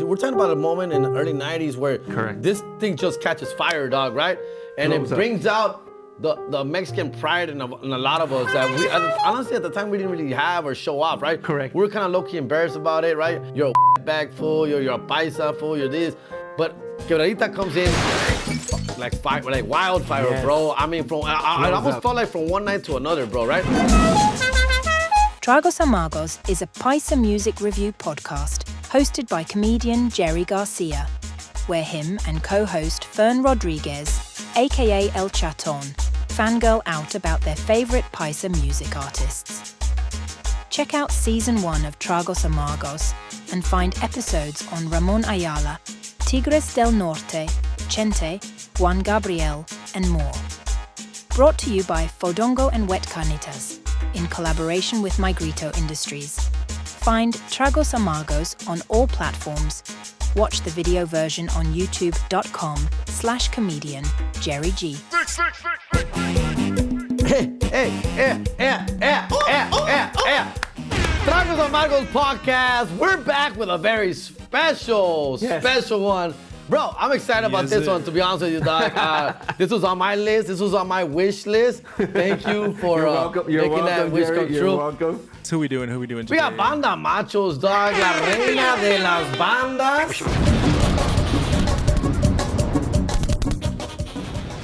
we're talking about a moment in the early 90s where this thing just catches fire, dog, right? And it brings out the Mexican pride in a lot of us that we, honestly, at the time, we didn't really have or show off, right? Correct. We were kind of low-key embarrassed about it, right? You're a bag fool, you're a paisa fool, you're this. But Quebradita comes in like wildfire, bro. I mean, I almost felt like from one night to another, bro, right? Tragos Amargos is a Paisa music review podcast hosted by comedian Jerry Garcia, where him and co-host Fern Rodriguez, aka El Chaton, fangirl out about their favorite Paisa music artists. Check out season 1 of Tragos Amargos and find episodes on Ramon Ayala, Tigres del Norte, Chente, Juan Gabriel, and more. Brought to you by Fodongo and Wet Carnitas, in collaboration with Migrito Industries. Find Tragos Amargos on all platforms. Watch the video version on youtube.com/comedian Jerry G. Tragos Amargos podcast. We're back with a very special one. Bro, I'm excited about this one, to be honest with you, dog. This was on my list. This was on my wish list. Thank you for making that wish come true. You're welcome. Who we doing today? We got Banda Machos, dog. La reina de las bandas.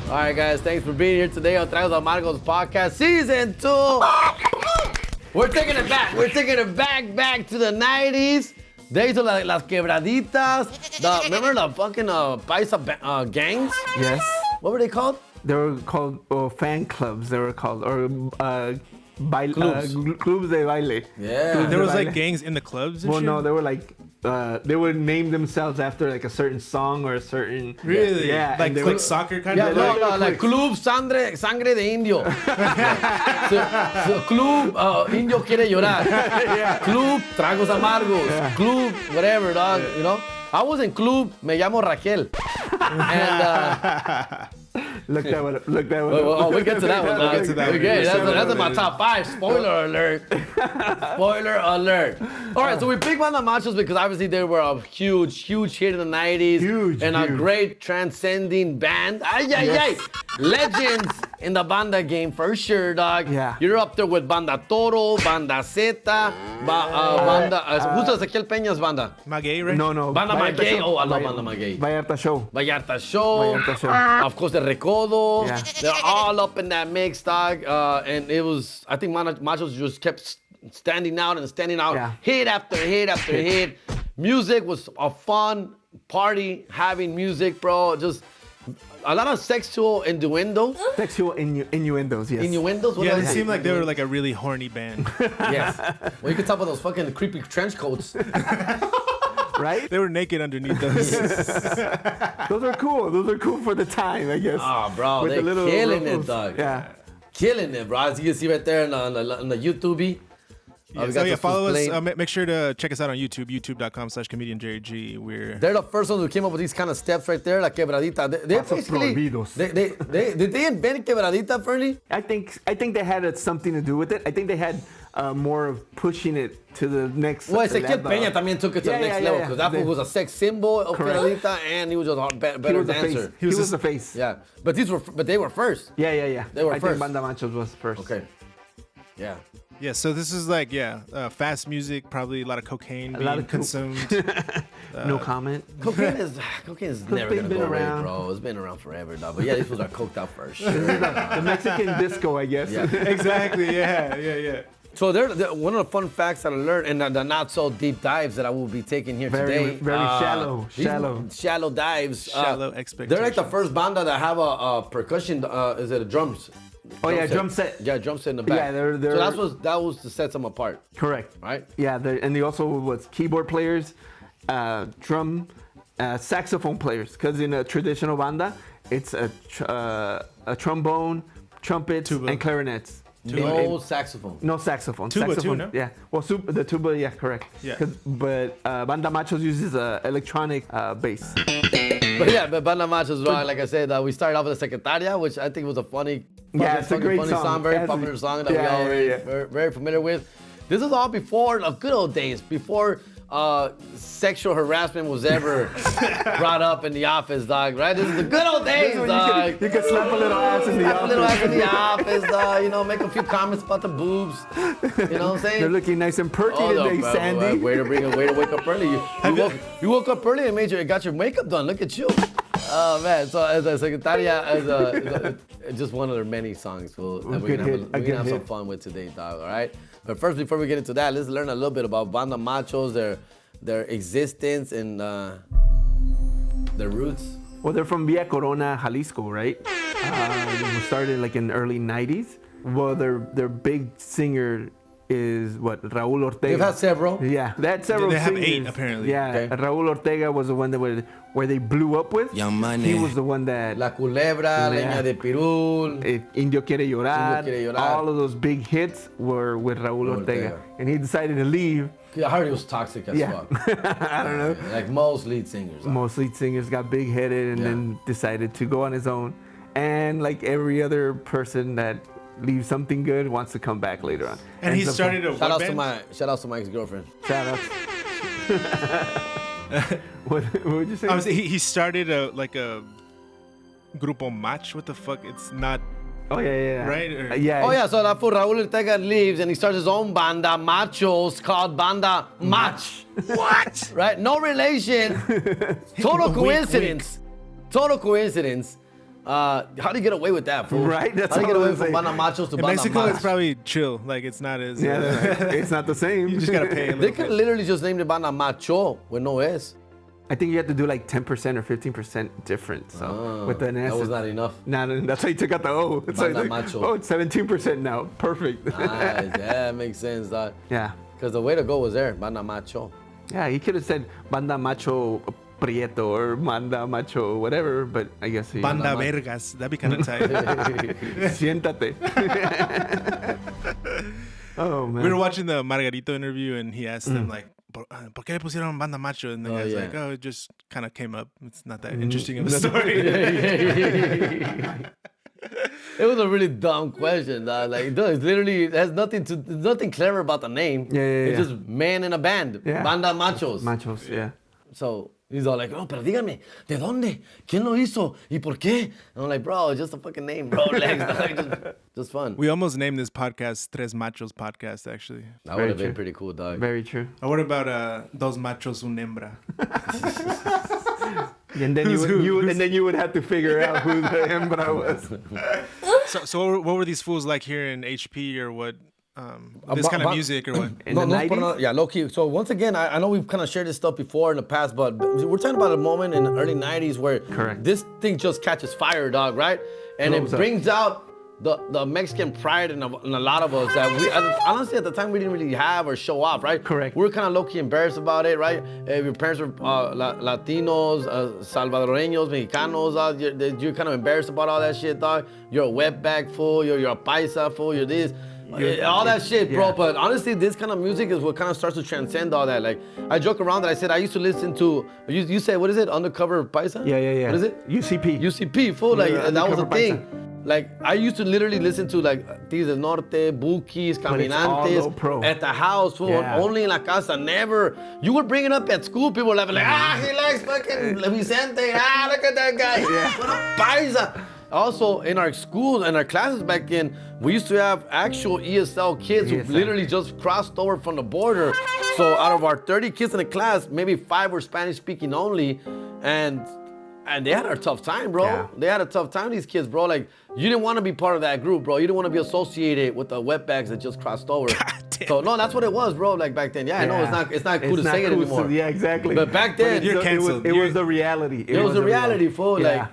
All right, guys. Thanks for being here today on Tragos Amargos podcast, season 2. We're taking it back. We're taking it back to the 90s. Days of las quebraditas. Remember the fucking paisa gangs? Yes. What were they called? They were called fan clubs. They were called clubs de baile. Yeah. There was like gangs in the clubs. And well, shit? no, they were like they would name themselves after like a certain song or a certain. Really? Yeah. Like click soccer kind of. No, like Club Sangre de Indio. So Club Indio quiere llorar. Club Tragos Amargos. Club whatever, dog. You know. I was in Club Me Llamo Raquel. And Look that one up. Look that one up. Oh, we'll get to that one. We'll get to that one. Okay, that's in my top 5. Spoiler alert. Spoiler alert. All right, so we picked Banda Machos because obviously they were a huge hit in the 90s. Huge. A great transcending band. Legends in the banda game for sure, dog. Yeah. You're up there with Banda Toro, Banda Zeta, Banda... who's Ezequiel Peña's banda? Maguey, right? No. Banda Maguey. Oh, I love Banda Maguey. Vallarta Show. Vallarta Show. Of course, the Recodo. Yeah. They're all up in that mix, dog. And it was, I think Machos just kept standing out, Yeah. hit after hit. Music was a fun party, having music, bro. Just a lot of sexual innuendos. Sexual innuendos, yes. Innuendos? What Yeah, do it I seemed say? like they were like a really horny band. Yes. Well, you can talk about those fucking creepy trench coats. Right? They were naked underneath those. Those are cool. Those are cool for the time, I guess. Oh, bro, With they're the little killing ruffles. it, dog. Yeah. Killing it, bro. As you can see right there on the YouTube. Follow us. Make sure to check us out on YouTube, youtube.com/comedian Jerry G. They're the first ones who came up with these kind of steps right there, like Quebradita. They basically, did they invent Quebradita, Fernie? I think they had something to do with it. I think they had more of pushing it to the next Well, Ezequiel level. Peña también took it to the next level because that fool was a sex symbol of Quebradita and he was a better dancer. He was the face. Yeah, but they were first. Yeah. They were I first. think Banda Machos was first. Okay. Yeah. Yeah, so this is like, fast music, probably a lot of cocaine being consumed. No comment. Cocaine is never gonna been go away, around. bro. It's been around forever, dog. But yeah, these fools are coked out for sure. The Mexican disco, I guess. Yeah. Exactly, yeah. So they're one of the fun facts that I learned, and the not so deep dives that I will be taking here today. Very shallow dives. Shallow expectations. They're like the first banda that have a percussion. Is it a drums? Drum set. Yeah, drum set in the back. Yeah, they're So that was to set them apart. correct. Right? Yeah, and they also was keyboard players, drum, saxophone players. Because in a traditional banda, it's a trombone, trumpets, Tuba. and clarinets. No saxophone. No saxophone. Tuba too, saxophone, no? Yeah. Well, the tuba, yeah, correct. Yeah. But Banda Machos uses electronic bass. But Banda Machos, like I said, we started off with the Secretaria, which I think was a funny it's a great song. very popular song that we all very familiar with. This is all before the good old days, before sexual harassment was ever brought up in the office, dog, right? This is the good old days, dog. You can slap a little ass in the office. Slap a little ass in the office, dog. You know, make a few comments about the boobs. You know what I'm saying? They're looking nice and perky today, bro, Sandy. Way to wake up early. You woke up early and got your makeup done. Look at you. Oh man! So as a secretaria, it's just one of their many songs, fool, that we're gonna have some fun with today, dog. All right. But first, before we get into that, let's learn a little bit about Banda Machos, their existence and their roots. Well, they're from Villa Corona, Jalisco, right? They started like in the early 90s. Well, their big singer is Raúl Ortega. They've had several. Yeah, they had several They have singers. 8 apparently. Yeah, Okay. Raúl Ortega was the one that where they blew up with. Young Money. He was the one that La Culebra, Leña de Pirul. Indio Quiere Llorar. Indio Quiere Llorar. All of those big hits were with Raúl Ortega. And he decided to leave. I heard he was toxic as fuck. I don't know. Like most lead singers. Most lead singers got big-headed and then decided to go on his own. And like every other person that leaves something good wants to come back later on. And he started a Shout band? out to my ex-girlfriend. Shout out. What would you say? He started a grupo match. What the fuck? It's not Oh yeah. right. Or- Yeah. Oh yeah, so that fool Raúl Ortega leaves and he starts his own Banda Machos called Banda Mach. What? Right? No relation. Total Wink, coincidence. Total coincidence. How do you get away with that, fool? Right, that's How do you get all away I'm from saying. Banda Machos to In Banda Mexico, Mach? it's probably chill. Like it's not as. Yeah, it's not the same. You just gotta pay a They little could bit. literally just name the Banda Macho with no S. I think you have to do like 10% or 15% different. So with an S. That was not enough. That's why you took out the O. It's Banda like, Macho. oh, it's 17% now. Perfect. Nice. Yeah, makes sense, dog. Yeah. Because the way to go was there, Banda Macho. Yeah, he could have said Banda Macho Prieto or Banda Macho whatever, but I guess he... Banda Vergas. That'd be kind of tight. Siéntate. Oh, man. We were watching the Margarito interview and he asked them like, ¿Por qué le pusieron Banda Macho? And the guy's like, oh, it just kind of came up. It's not that interesting of a story. It was a really dumb question, dog. Like, dude, it's literally it has nothing clever about the name. Yeah. It's just man in a band. Yeah. Banda Machos. Machos, yeah. So he's all like, oh, pero dígame, ¿de dónde? ¿Quién lo hizo? ¿Y por qué? And I'm like, bro, it's just a fucking name, bro. Like, just fun. We almost named this podcast Tres Machos Podcast, actually. That would have been pretty cool, dog. Very true. Or what about Dos Machos, Un Hembra? And then you would have to figure out who the hembra was. So what were these fools like here in HP or what? This kind of music or what? In the 90s? Yeah, low key. So once again, I know we've kind of shared this stuff before in the past, but we're talking about a moment in the early 90s where this thing just catches fire, dog, right? And it brings out the Mexican pride in a lot of us that we, honestly, at the time we didn't really have or show off, right? Correct. We were kind of low-key embarrassed about it, right? If your parents were Latinos, Salvadoreños, Mexicanos, you're kind of embarrassed about all that shit, dog. You're a wetback fool, you're a paisa fool, you're this. All that shit, bro. Yeah. But honestly, this kind of music is what kind of starts to transcend all that. Like, I joke around that I said I used to listen to, you say, what is it? Undercover Paisa? Yeah. What is it? UCP. UCP, fool. Like, Yeah, that was a Undercover thing. Paisa. Like, I used to literally listen to, like, Tigres del Norte, Bukis, But it's all low pro. Caminantes, at the house, fool. Yeah. Only in la casa, never. You would bring it up at school, people would like, he likes fucking Vicente. Look at that guy. What a Paisa. Also, in our schools and our classes back then, we used to have actual ESL kids who literally just crossed over from the border. So out of our 30 kids in the class, maybe 5 were Spanish speaking only. And they had a tough time, bro. Yeah. They had a tough time, these kids, bro. Like, you didn't want to be part of that group, bro. You didn't want to be associated with the wetbacks that just crossed over. So, no, that's what it was, bro, like back then. Yeah, I know it's not cool to say it anymore. Yeah, exactly. But back then, You're canceled. It was the reality. it was a reality, fool. Yeah. Like,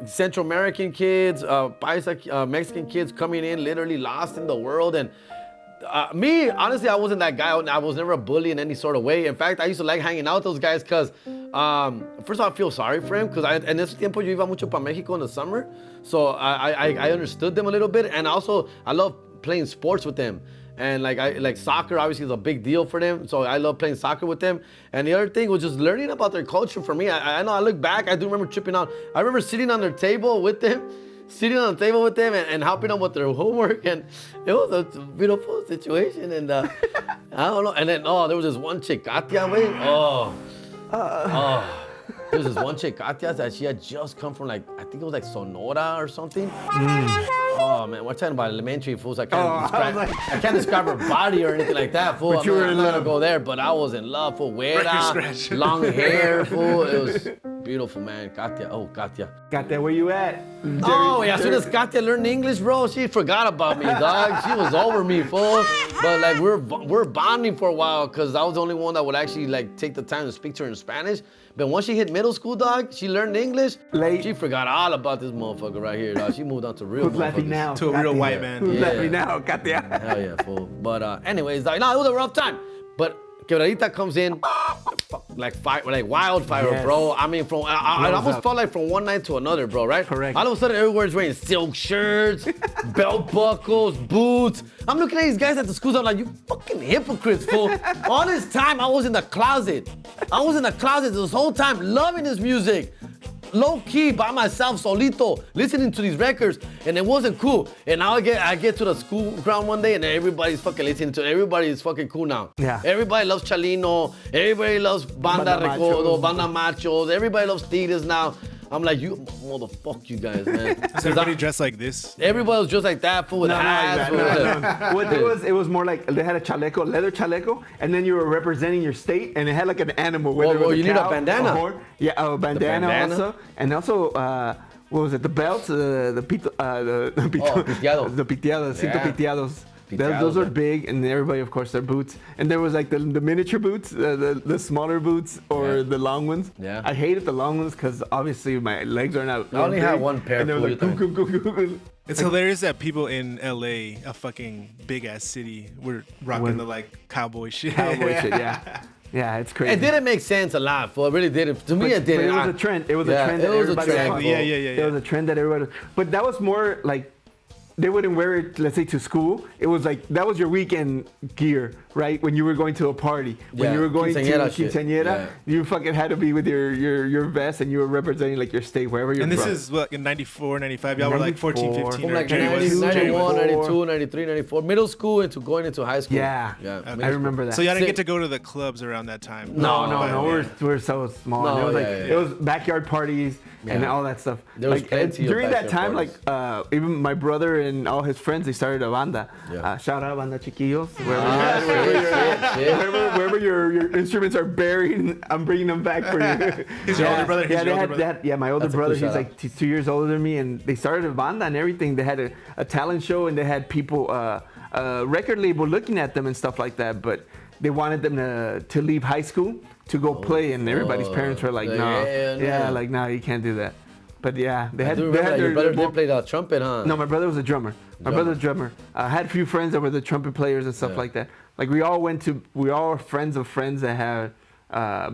Central American kids, Paisa, Mexican kids coming in, literally lost in the world. And me, honestly, I wasn't that guy. I was never a bully in any sort of way. In fact, I used to like hanging out with those guys because, first of all, I feel sorry for him because en ese tiempo yo iba mucho para Mexico in the summer. So I understood them a little bit. And also, I love playing sports with them. And like soccer obviously is a big deal for them. So I love playing soccer with them. And the other thing was just learning about their culture for me. I know I look back, I do remember tripping out. I remember sitting on their table with them, sitting on the table with them and helping them with their homework, and it was a beautiful situation. And I don't know. And then there was this one chick, Katia, wait. There was this one chick, Katia, that she had just come from I think it was Sonora or something. Oh man, we're talking about elementary fools. I can't describe her body or anything like that, fool. I'm not gonna go there, but I was in love, fool. Güera, long hair, fool. It was beautiful, man. Katia. Katia, where you at? As soon as Katia learned English, bro, she forgot about me, dog. She was over me, fool. But we're bonding for a while, because I was the only one that would actually take the time to speak to her in Spanish. But once she hit middle school, dog, she learned English. She forgot all about this motherfucker right here, dog. She moved on to real motherfuckers. Now? To a real white man. Who's laughing now, Katia? Hell yeah, fool. But anyways, dog, no, it was a rough time. But Quebradita comes in like wildfire, bro. I mean, I almost felt like from one night to another, bro, right? Correct. All of a sudden, everywhere's wearing silk shirts, belt buckles, boots. I'm looking at these guys at the schools. I'm like, you fucking hypocrites, fool. All this time, I was in the closet. This whole time, loving this music. Low key, by myself, solito, listening to these records, and it wasn't cool. And now I get to the school ground one day, and everybody's fucking listening to it. Everybody's fucking cool now. Yeah. Everybody loves Chalino. Everybody loves Banda Recodo, Banda Machos. Everybody loves Tigres now. I'm like, you motherfucker, you guys, man. Is everybody dressed like this? Everybody was just like that, fool, with hats. It was more like they had a chaleco, leather chaleco, and then you were representing your state, and it had like an animal. You need a bandana. A bandana also, and also what was it? The belts, the piteados, cinto piteados. Those are big, and everybody, of course, their boots. And there was like the miniature boots, the smaller boots, or the long ones. Yeah. I hated the long ones because obviously my legs are not. I only had one pair. And they were like, It's hilarious that people in LA, a fucking big ass city, were rocking the cowboy shit. Yeah, it's crazy. It didn't make sense a lot, fool. It really didn't. To me, it didn't. But it was a trend. It was a trend that everybody was. It was a trend that everybody. But that was more like. They wouldn't wear it, let's say, to school. It was like, that was your weekend gear, right? When you were going to a party. When you were going to quinceañera, you fucking had to be with your vest, and you were representing like your state, wherever you're from. And this is what, in 94, 95, y'all were like 14, 15. Like 91, 92, 93, 94. Middle school into going into high school. Yeah. I remember that. So y'all didn't get to go to the clubs around that time? No. We're so small. It was backyard parties and all that stuff. There was plenty during that time, parties. even my brother and all his friends, they started a banda. Shout out Banda Chiquillos. Wherever your instruments are buried, I'm bringing them back for you. He's your older brother? My older brother. He's like 2 years older than me, and they started a banda and everything. They had a talent show, and they had people, record label looking at them and stuff like that, but they wanted them to leave high school to go play, and everybody's parents were like, no. Like, no, you can't do that. But yeah, they had your brother did play the trumpet, huh? No, my brother was a drummer. My brother's a drummer. I had a few friends that were the trumpet players and stuff like that. Like we all are friends of friends that had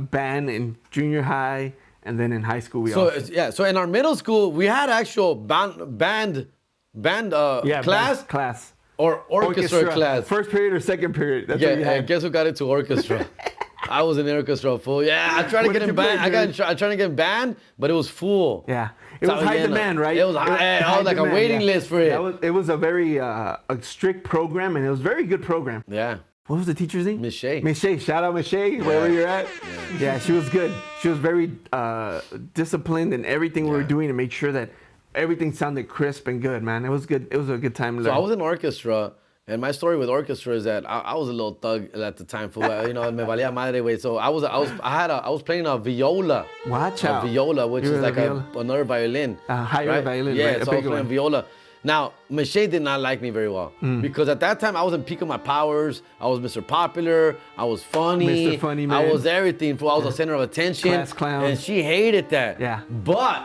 band in junior high, and then in high school So in our middle school, we had actual band class. Or orchestra class. First period or second period. That's what you had. And guess who got into orchestra? I was in orchestra, fool. Yeah, I tried to get in band. I tried to get in band, but it was full. Yeah, it was high demand, right? It was high. I was like a waiting list for it. It was a very a strict program, and it was a very good program. Yeah. What was the teacher's name? Miss Shea. Miss Shea. Shout out Miss Shea, wherever you're at. Yeah, she was good. She was very disciplined in everything we were doing to make sure that everything sounded crisp and good, man. It was good. It was a good time to learn. So I was in orchestra, and my story with orchestra is that I was a little thug at the time. For me valía madre, way. So I was playing a viola. Watch out. A viola, which is like another violin. A higher violin. Yeah, right? so I was playing viola. Now, Michelle did not like me very well because at that time I wasn't peaking my powers. I was Mr. Popular. I was funny. Mr. Funny Man. I was everything. I was the center of attention. Class clown. And she hated that. Yeah. But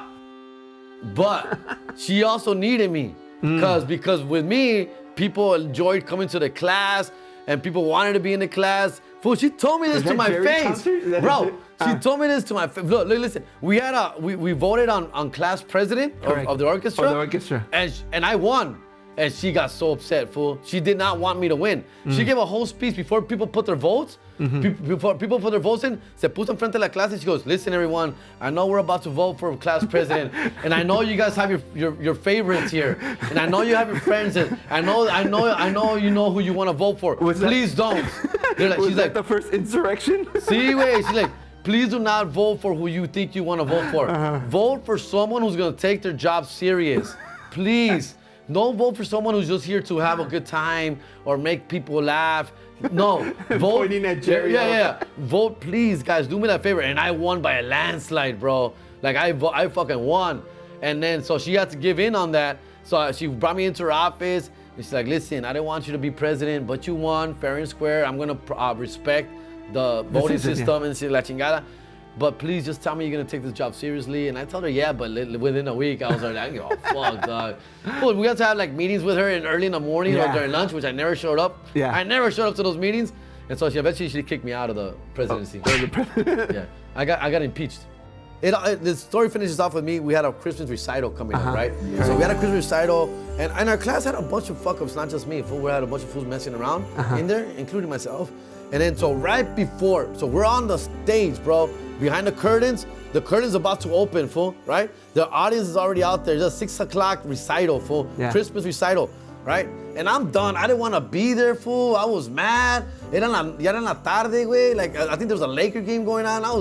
she also needed me because with me, people enjoyed coming to the class and people wanted to be in the class. Fool, she told me this to my face. Bro, she told me this to my face. Look, listen, we had we voted on class president of the orchestra. Of the orchestra. And I won. And she got so upset, fool. She did not want me to win. She gave a whole speech before people put their votes. Before people put their votes in, se puso enfrente de la clase. She goes, listen, everyone, I know we're about to vote for class president. And I know you guys have your favorites here. And I know you have your friends. And I know you know who you want to vote for. Please don't. She's like the first insurrection? See, wait. She's like, please do not vote for who you think you want to vote for. Vote for someone who's going to take their job serious. Please. Don't vote for someone who's just here to have a good time or make people laugh. No, vote. Pointing at Jerry. Yeah. Vote, please, guys. Do me that favor. And I won by a landslide, bro. Like, I fucking won. And then, so she had to give in on that. So she brought me into her office. And she's like, listen, I didn't want you to be president, but you won fair and square. I'm going to respect the voting system and la chingada. But please just tell me you're going to take this job seriously. And I told her, yeah, but within a week, I was like, I don't give a fuck, dog. Well, we got to have like meetings with her early in the morning or during lunch, which I never showed up. Yeah. I never showed up to those meetings. And so eventually she kicked me out of the presidency. Yeah, I got impeached. The story finishes off with me. We had a Christmas recital coming up, right? So we had a Christmas recital, and our class had a bunch of fuck-ups, not just me. We had a bunch of fools messing around in there, including myself. And then so right before, so we're on the stage, bro, behind the curtains about to open, fool, right? The audience is already out there. Just 6 o'clock recital, fool, Christmas recital, right? And I'm done. I didn't want to be there, fool. I was mad. Ya era la tarde, güey. Like, I think there was a Laker game going on. I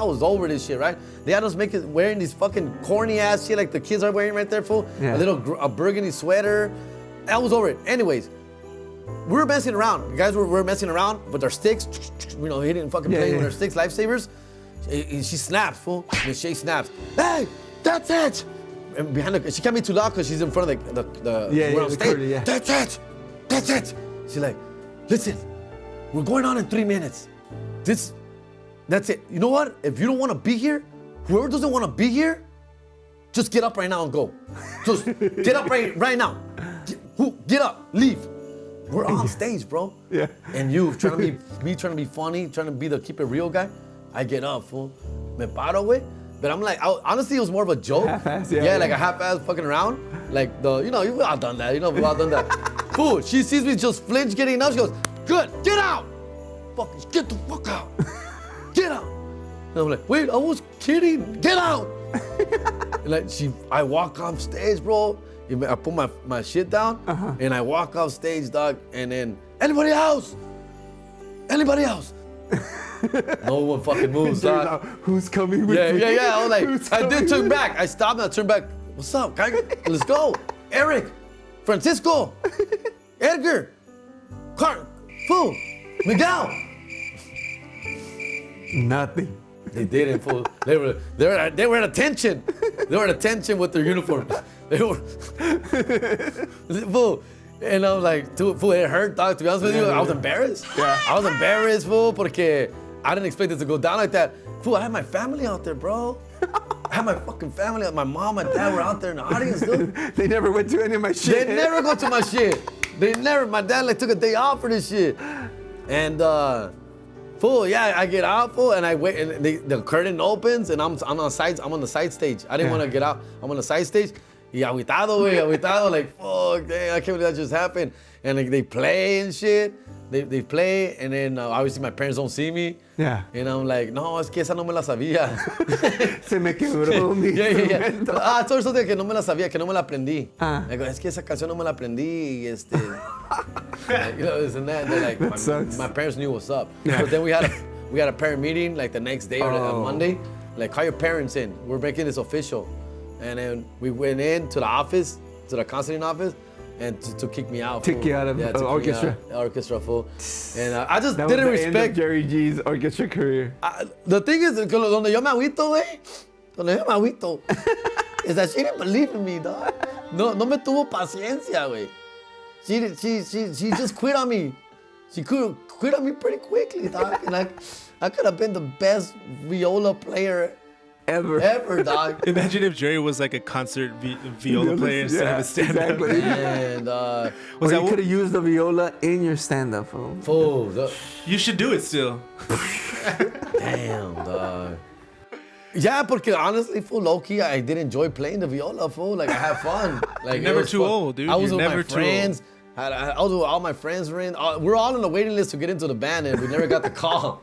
was over this shit, right? They had us wearing these fucking corny ass shit like the kids are wearing right there, fool. A burgundy sweater. I was over it. Anyways, we were messing around. The guys were messing around with their sticks, hitting fucking playing with their sticks, lifesavers. She snaps, fool. And she snaps. Hey, that's it. And behind her, she can't be too loud because she's in front of we're on stage. That's it. She's like, listen, we're going on in 3 minutes. That's it. You know what? If you don't want to be here, whoever doesn't want to be here, just get up right now and go. Just get up right now. Get up, leave. We're on stage, bro. Yeah. And trying to be funny, trying to keep it real guy. I get up, fool. Me paro, güey. But I'm like, honestly, it was more of a joke. Half-ass, like a half-ass fucking around. Like we've all done that. We've all done that. Fool, she sees me just flinch getting up. She goes, good, get out. Fucking get the fuck out. Get out. And I'm like, wait, I was kidding. Get out. And like I walk off stage, bro. I put my shit down and I walk off stage, dog. And then, anybody else? No one fucking moves, dog. Who's coming with me? Yeah. I was like, I did turn back. I stopped and I turned back. What's up, guy? Let's go. Eric, Francisco, Edgar, fool, Miguel. Nothing. They didn't, fool. They were at attention. They were at attention with their uniforms. They were, fool. And I'm like, fool, it hurt, dog. To be honest with you, I was embarrassed. Yeah. I was embarrassed, fool, porque I didn't expect it to go down like that. Fool, I had my family out there, bro. I had my fucking family. My mom and dad were out there in the audience, dude. They never went to any of my shit. They never go to my shit. My dad took a day off for this shit. And fool, yeah, I get out, fool, and I wait, and the curtain opens, and I'm on the side stage. I didn't want to get out. I'm on the side stage. Y agüitado, like, fuck, dang, I can't believe that just happened. And they play and shit. They play, and then obviously my parents don't see me. Yeah. And I'm like, no, es que esa no me la sabía. Se me quebró mi instrumento. Todo eso de que no me la sabía, que no me la aprendí. I go, es que esa canción no me la aprendí. Like, this and that. They're like, my parents knew what's up. Yeah. But then we had a parent meeting like the next day or on Monday. Like, call your parents in. We're making this official. And then we went into the office, to the counseling office, and to kick me out. Kick you out of the orchestra. Orchestra, fool. And I just that didn't was the respect end of Jerry G's orchestra career. The thing is, donde yo me agüito, güey, is that she didn't believe in me, dog. No me tuvo paciencia, güey. She just quit on me. She quit on me pretty quickly, dog. And I could have been the best viola player ever, dog. Imagine if Jerry was like a concert viola player instead of a stand-up. Exactly. And you could have used the viola in your stand-up, fool. You should do it still. Damn, dog. Yeah, porque honestly, fool, low-key, I did enjoy playing the viola, fool. Like, I had fun. Like, You're never too old, dude. I was You're with never my too friends. I was with all my friends. We're all on the waiting list to get into the band, and we never got the call.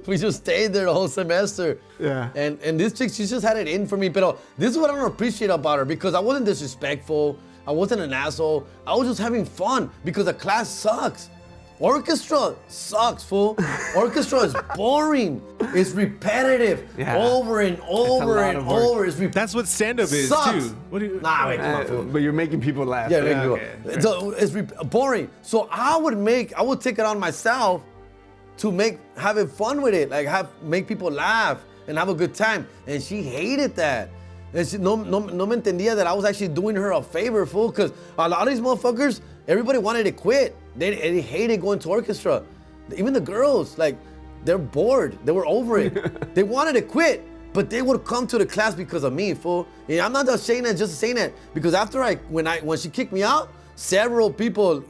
We just stayed there the whole semester. Yeah. And this chick, she just had it in for me. But this is what I don't appreciate about her, because I wasn't disrespectful. I wasn't an asshole. I was just having fun because the class sucks. Orchestra sucks, fool. Orchestra is boring. It's repetitive. Yeah. Over and over and over. That's what stand-up is, Sucks. too. What do you... Nah, wait, come on, fool. But you're making people laugh. Yeah, okay. So it's boring. So I would take it on myself to having fun with it, like make people laugh and have a good time. And she hated that. And she no me entendía that I was actually doing her a favor, fool, because a lot of these motherfuckers, everybody wanted to quit. They hated going to orchestra. Even the girls, like, they're bored. They were over it. They wanted to quit, but they would come to the class because of me, fool. And I'm not just saying that, because after when she kicked me out, several people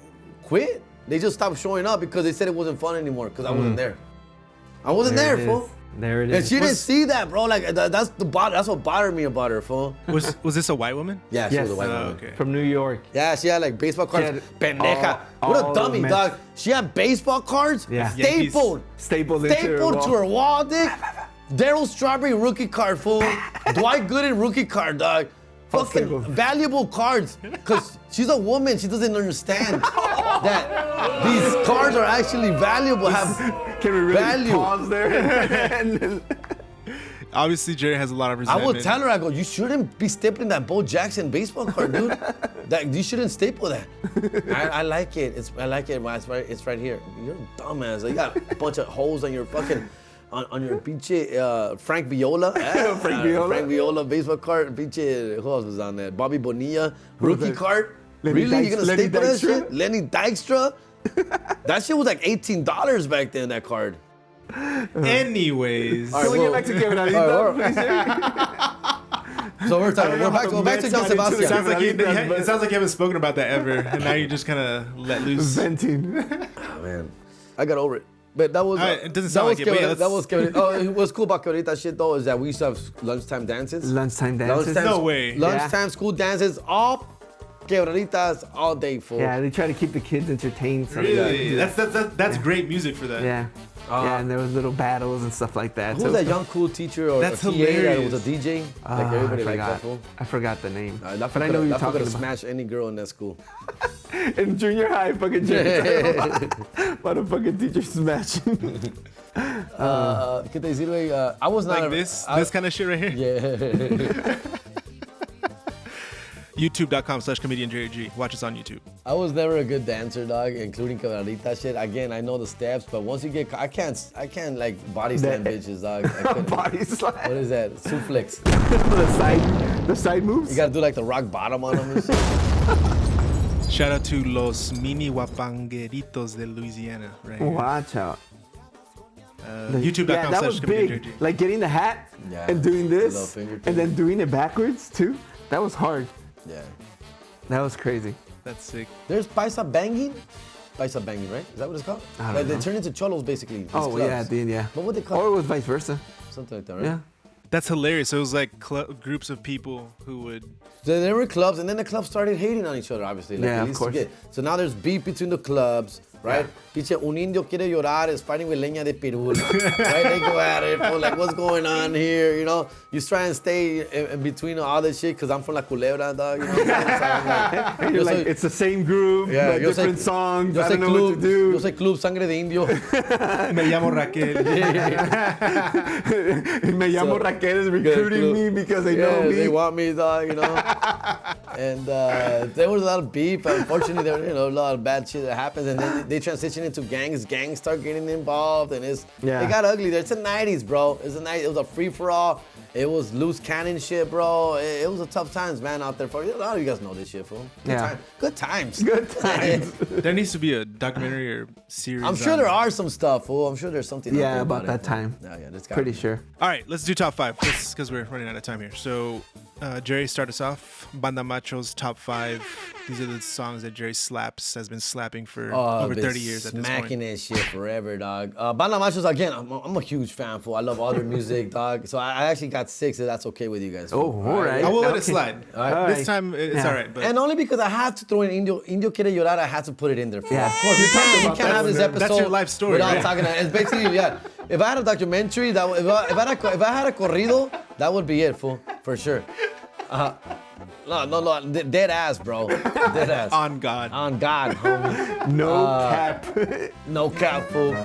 quit. They just stopped showing up because they said it wasn't fun anymore because I wasn't there. I wasn't there, fool. There it And is. she didn't see that, bro. Like, that's what bothered me about her, fool. Was this a white woman? Yeah, she Yes. was a white woman. Okay. From New York. Yeah, she had like baseball cards. She had Pendeja. What all a dummy, the dog. She had baseball cards Yeah. stapled Stapled into her to wall. her wall, dick. Daryl Strawberry rookie card, fool. Dwight Gooden rookie card, dog. Fucking stapled. valuable cards. Because she's a woman. She doesn't understand that these cards are actually valuable. Can we really value. pause there? Obviously, Jerry has a lot of I resentment. will tell her, I go, you shouldn't be stapling that Bo Jackson baseball card, dude. You shouldn't staple that. I like it. I like it. It's right here. You're a dumbass. You got a bunch of holes on your fucking, on your pinche Frank Viola. Frank Viola. Frank Viola baseball card. Pinche, who else was on there? Bobby Bonilla rookie that? card. Lenny Really? You're gonna Lenny staple that Dykstra? shit? Lenny Dykstra? That shit was like $18 back then, that card. Anyways. All right, Can we well- get back to Quebradita, All right, please, Jerry? So we're talking. I don't know We're how back. the We're back to Mets San got into the Sebastian. Sounds like But- it sounds like you haven't spoken about that ever, and now you just kind of let loose. Venting. Oh, man, I got over it. But that was. It doesn't that sound was like it, but yeah, that was Quebradita. Oh, what's cool about Quebradita shit though is that we used to have lunchtime dances. Lunchtime dances. Lunchtime- No way. Lunchtime school dances, all Quebraditas all day, fool. Yeah, they try to keep the kids entertained. So Really? That's great music for that. Yeah. Yeah, and there was little battles and stuff like that. Who was that young cool teacher or That's a TA that hilarious. was a DJ? Ah, Like everybody I liked that forgot. fool. I forgot the name. That But fool I know you're that fool talking could about. smash any girl in that school. In junior high, fucking What a fucking teacher smashing. ¿Qué te decir, güey? I was not Like this kind of shit right here. Yeah. YouTube.com/comedian Jerry G. Watch us on YouTube. I was never a good dancer, dog, including Quebradita shit. Again, I know the steps, but once you get, I can't like body stand bitches, dog. I couldn't. Body slap. What is that? Suplex. the side moves. You gotta do like the rock bottom on them and shit. Shout out to los mini guapangueritos de Louisiana. Right. Watch out. YouTube.com/comedian that was Jerry G. big. Like getting the hat Yeah, and doing the little this, finger and thing. then doing it backwards too. That was hard. Yeah. That was crazy. That's sick. There's paisa banging. Paisa banging, right? Is that what it's called? I don't Like, know. They turn into cholos basically. these Oh clubs. yeah, yeah. But what they call Or it was vice versa. something like that, right? Yeah. That's hilarious. So it was like groups of people who would. So there were clubs, and then the clubs started hating on each other, obviously. Like Yeah, they of used to course. get- So now there's beef between the clubs, right? Pinche, un indio quiere llorar is fighting with leña de pirul. Right? They go at it, for like, what's going on here? You know, you try and stay in between all this shit, because I'm from La Culebra, dog. You know what I'm saying? So I'm like, And you're yo like, soy- it's the same group, yeah, but yo soy- different songs. yo I soy don't know what to do. Yo soy Club Sangre de Indio. Me llamo Raquel. Me llamo So- Raquel is recruiting me because they know me. They want me, dog, you know. And there was a lot of beef. Unfortunately, there was a lot of bad shit that happens, and then they transition into gangs. Gangs start getting involved, and it got ugly. It's the '90s, bro. It's the '90s. It was a free for all. It was loose cannon shit, bro. It was a tough times, man, out there. For a lot of you guys know this shit, fool. Good times. Good times. There needs to be a documentary or series. I'm sure on- there are some stuff, fool. I'm sure there's something. out Yeah, there about it, that fool. time. Yeah, that's got Pretty sure. All right, let's do top five because we're running out of time here. So Jerry, start us off. Banda Machos top 5. These are the songs that Jerry has been slapping for over 30 years at this point. Smacking that shit forever, dog. Banda Machos, again, I'm a huge fan, fool. I love all their music, dog. So I actually got 6, if that's okay with you guys. Oh, all right. I will let it slide. This time, it's all right. But And only because I have to throw in Indio Quiere Llorar, I had to put it in there. Yeah. Of course, we can't have this episode. That's your life story, without right? talking. It's basically, yeah. If I had a documentary, if I had a corrido, that would be it, fool, for sure. No, dead ass, bro. Dead ass. On God. On God, homie. No cap. No cap, fool.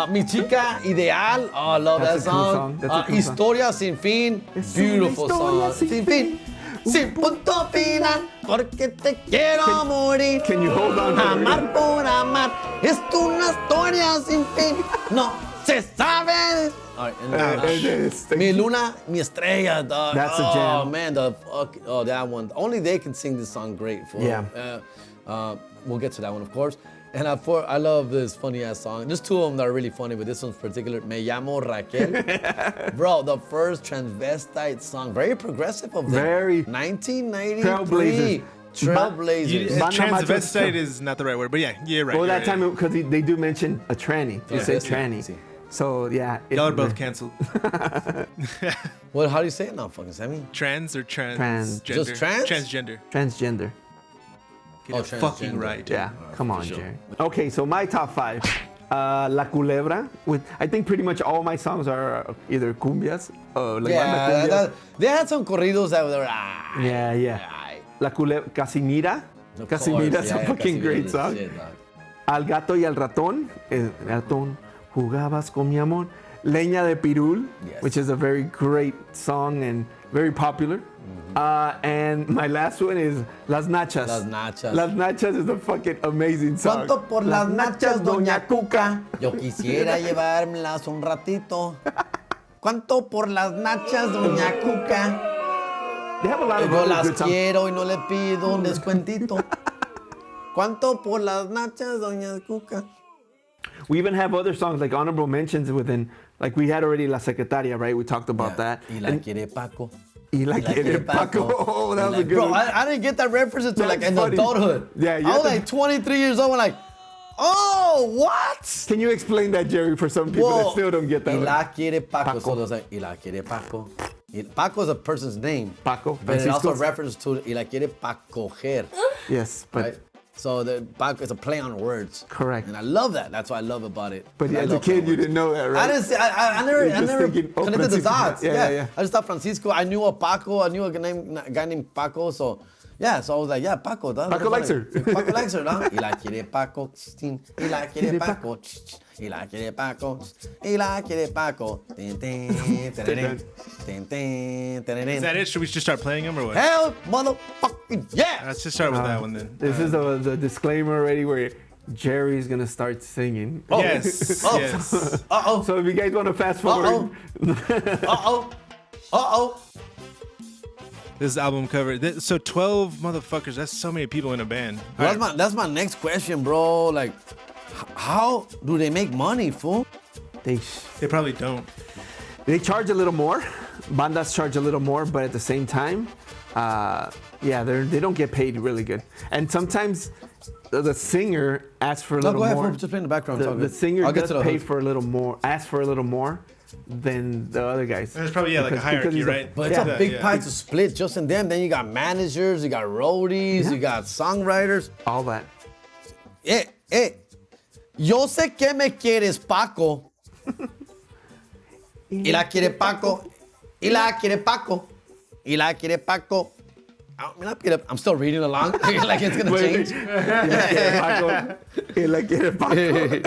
Mi chica ideal. Oh, I love That's that a cool song. song. That's a cool Historia sin fin. Es Beautiful una historia song. sin fin. Sin punto final. Porque te quiero morir. Can you hold on? Amar por amar. Es una historia sin fin. No se sabe. All right, Mi luna, mi estrella, dog. That's a jam. Oh man, that one. Only they can sing this song great. Fool. Yeah. We'll get to that one, of course. And I love this funny ass song. There's 2 of them that are really funny, but this one's particular. Me llamo Raquel. Bro, the first transvestite song, very progressive of them. Very. 1993. Trailblazers. Transvestite is not the right word, but yeah, you're right. Well, you're that time, right. because they do mention a tranny. They say tranny. Sí. So, yeah. Y'all are both canceled. Well, how do you say it now, fucking Sammy? Trans or trans? Trans. Just trans? Transgender. Transgender. Get it fucking transgender. right. Yeah, come on, sure. Jerry. Okay, so my top 5. La Culebra. I think pretty much all my songs are either cumbias or like banda cumbias. They had some corridos that were Yeah. La Culebra. Casimira. Casimira's a fucking great song. Shit, dog. Al gato y al ratón. El ratón. Jugabas con mi amor. Leña de Pirul, Yes. which is a very great song and very popular. And my last one is Las Nachas. Las Nachas. Las Nachas is a fucking amazing song. ¿Cuánto por las nachas, doña Cuca? Yo quisiera llevármelas un ratito. ¿Cuánto por las nachas, doña Cuca? They have a lot of Yo other las good songs. quiero y no le pido un descuentito. ¿Cuánto por las nachas, doña Cuca? We even have other songs like honorable mentions within, like we had already La Secretaria, right? We talked about that. Y la And- quiere Paco. Y la quiere Paco. Oh, that was a good Bro, one. I didn't get that reference until like That's in funny. adulthood. Yeah, you I was have to- like 23 years old. I'm like, oh, what? Can you explain that, Jerry, for some people that still don't get that Y one? la quiere Paco. Paco. So there's like, y la quiere Paco. Paco is a person's name. Paco. But it also Francisco's- refers to y la quiere pa coger. Yes, but Right? So the Paco is a play on words. Correct. And I love that. That's what I love about it. but I as a love kid, play you on didn't know that, words. right? I didn't say, I You're never just thinking, oh, connected the Francisco. dots. Yeah. I just thought Francisco. I knew a Paco. I knew a guy named Paco. So yeah, so I was like, yeah, Paco. Paco likes her. Paco likes her, ¿no? Y la quiere Paco. Y la quiere Paco. Y la quiere Paco. Y la quiere Paco. Tin, tin, tererén. Tin, tin, tererén. Is that it? Should we just start playing them or what? Hell, motherfucking yeah! Let's just start with that one then. This is the disclaimer already where Jerry's going to start singing. Yes. Oh. Yes. Uh-oh. So if you guys want to fast forward. Uh-oh. This is album cover. So 12 motherfuckers. That's so many people in a band. Well, that's my next question, bro. Like, how do they make money, fool? They Probably don't. charge a little more. Bandas charge a little more, but at the same time, they don't get paid really good. And sometimes the singer asks for a little go ahead, more. fool. Just play in the background. The singer I'll get does to the pay hook. for a little more, ask for a little more than the other guys. There's probably, like a Because hierarchy, he's right? But it's a big pie to split just in them. Then you got managers, you got roadies, you got songwriters. All that. Yo sé que me quieres, Paco. Y la quiere Paco. Y la quiere Paco. Y la quiere Paco. I'm still reading along. Like it's gonna change. Paco. Y la quiere Paco.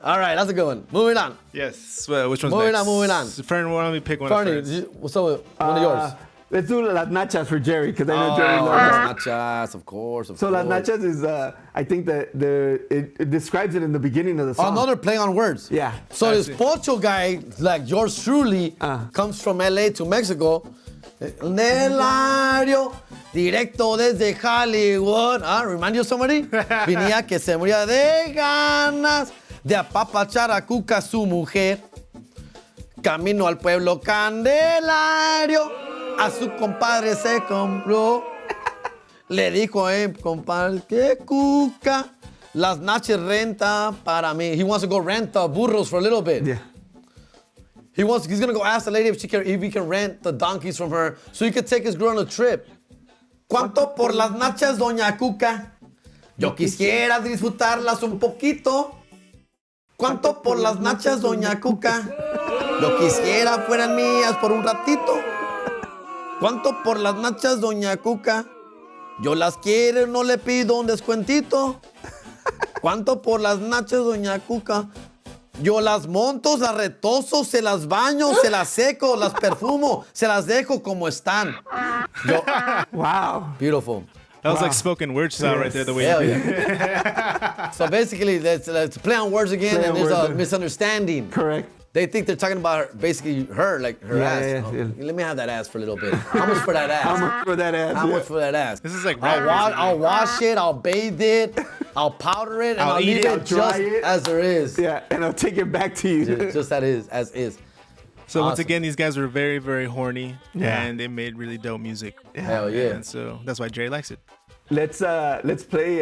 All right, that's a good one. Moving on. Yes. Well, which one's Moving next? on, moving on. Fern, why don't we pick one Barney, of so one of yours. Let's do Las Nachas for Jerry, because I know Jerry loves it. Las nachas, of course. So Las Nachas is, I think that it describes it in the beginning of the song. Another play on words. Yeah. So this Pocho guy, like yours truly, comes from LA to Mexico. Nelario, directo desde Hollywood. Remind you of somebody? Venía que se moría de ganas de apapachar a Cuca, su mujer. Camino al pueblo Candelario. a su compadre se compró. Le dijo, compadre, que cuca. Las noches renta para mí. He wants to go rent the burros for a little bit. Yeah. He's gonna go ask the lady if he can rent the donkeys from her so he could take his girl on a trip. ¿Cuánto por las nachas, doña Cuca? Yo quisiera disfrutarlas un poquito. ¿Cuánto por las nachas, doña Cuca? Yo quisiera fueran mías por un ratito. ¿Cuánto por las nachas, doña Cuca? Yo las quiero, no le pido un descuentito. ¿Cuánto por las nachas, doña Cuca? Yo las monto, las retozo, se las baño, se las seco, las perfumo, se las dejo como están. Wow. Beautiful. That was like spoken word style right there, the way Hell you did. yeah. So basically, let's play on words again, and there's a misunderstanding. Correct. They think they're talking about her, like her ass. Yeah. Let me have that ass for a little bit. How much for that ass? How much for that ass? How much for that ass? This is like I'll wash it, I'll bathe it, I'll powder it, and I'll leave it just as there is. Yeah, and I'll take it back to you. Just as is. So once Awesome. again, these guys were very, very horny, Yeah. and they made really dope music. Hell yeah. And so that's why Jerry likes it. Let's play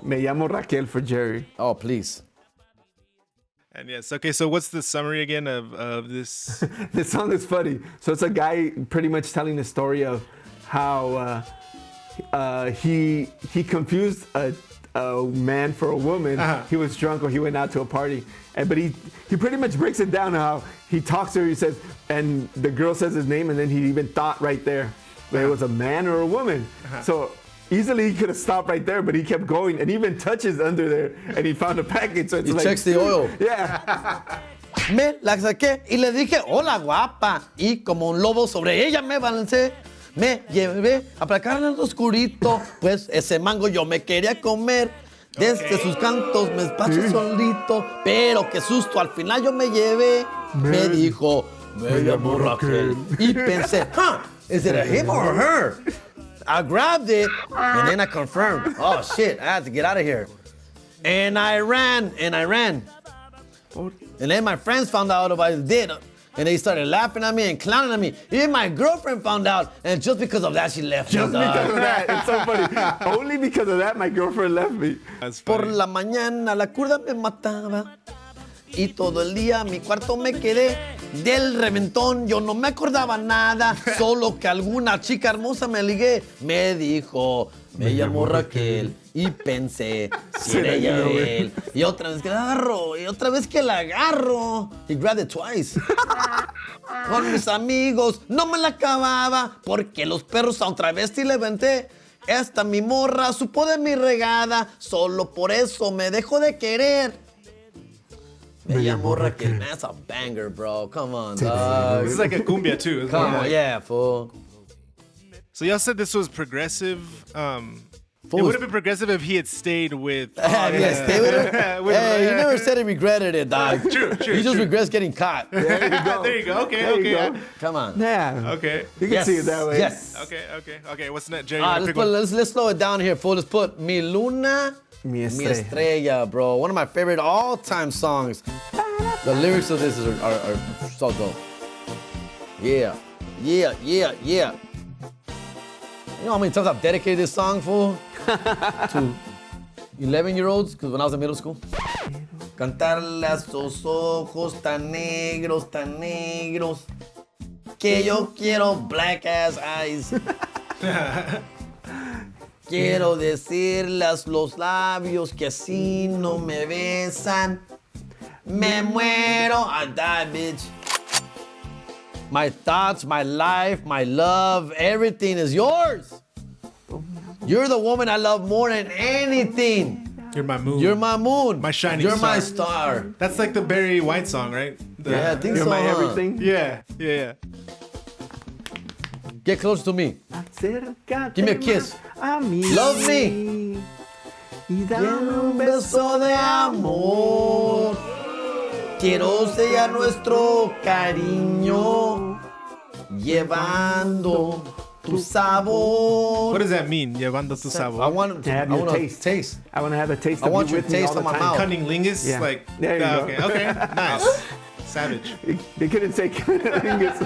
Me Llamo Raquel for Jerry. Oh, please. And yes, okay, so what's the summary again of this? This song is funny. So it's a guy pretty much telling the story of how he confused a man for a woman. Uh-huh. He was drunk or he went out to a party. But he pretty much breaks it down how he talks to her, he says, and the girl says his name, and then he even thought right there that it was a man or a woman. So easily he could have stopped right there, but he kept going and even touches under there and he found a package. So it's He like, checks the oil. Yeah. Me la saqué y le dije, hola guapa. Y como un lobo sobre ella me balancé. Me llevé a placar en el oscurito, pues ese mango yo me quería comer. Desde sus cantos me despaché solito, pero qué susto, al final yo me llevé. Me dijo, me llamo Raquel. Y pensé, is it a him or her? I grabbed it, and then I confirmed. Oh, shit, I had to get out of here. And I ran. And then my friends found out what I did. And they started laughing at me and clowning at me. Even my girlfriend found out, and just because of that, she left me. Just because of that. It's so funny. Only because of that, my girlfriend left me. That's Por funny. la mañana la cruda me mataba. Y todo el día en mi cuarto me quedé. Del reventón yo no me acordaba nada. Solo que alguna chica hermosa me ligué. Me dijo, me llamo Raquel. Y pensé, si era ella o él. Y otra vez que la agarro. Y otra vez que la agarro. He grabbed it twice. Con mis amigos no me la acababa. Porque los perros a otra vez sí levanté. Esta mi morra supo de mi regada. Solo por eso me dejó de querer. Me llamo Raquel. Man, that's a banger, bro. Come on, dog. This is like a cumbia too. isn't Come it? on, yeah, fool. So y'all said this was progressive. It Fool. would have been progressive if he had stayed with. Yeah, stay with her. With- Hey, you never said he regretted it, dog. True. He just regrets getting caught. There you go. There you go. Okay, There you okay. go. Come on. Yeah. Okay. You can see it that way. Yes. Okay. What's next, Jerry? All right, you wanna pick one? let's slow it down here, fool. Let's put Mi Luna, Mi Mi Estrella. Estrella, bro. One of my favorite all-time songs. The lyrics of this are so dope. Yeah. You know how many times I've dedicated this song, fool? To 11-year-olds, because when I was in middle school. Cantarle a esos ojos tan negros, que yo quiero black ass eyes. Quiero decirles los labios que así no me besan. Me muero, I die, bitch. My thoughts, my life, my love, everything is yours. You're the woman I love more than anything. You're my moon. You're my moon. My shining You're star. my star. That's like the Barry White song, right? Yeah, I think You're so. my huh? everything. Yeah. Get close to me. Acércate Give me a kiss. a mí. Love me. Y Dame dame un beso de amor. Quiero sellar nuestro cariño, llevando tu sabor. What does that mean? Llevando tu I sabor. want To have I your want taste. taste. I want to have a taste I of want you your with me taste all the on my time. mouth. Cunning lingus? Yeah. Like, There you go. Okay, nice. Savage. They couldn't say Cunnilingus.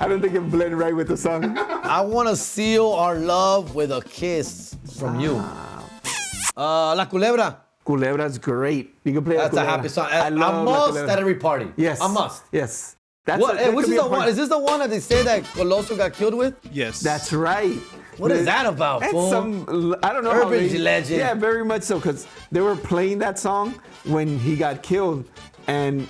I don't think it blended right with the song. I want to seal our love with a kiss from you. La Culebra. Culebra's great. You can play That's a happy song. A must at every party. Yes. A must. Yes. Which is the one? Is this the one that they say that Coloso got killed with? Yes. That's right. What is that about, That's fool? I don't know. Urban legend. Yeah, very much so, because they were playing that song when he got killed, and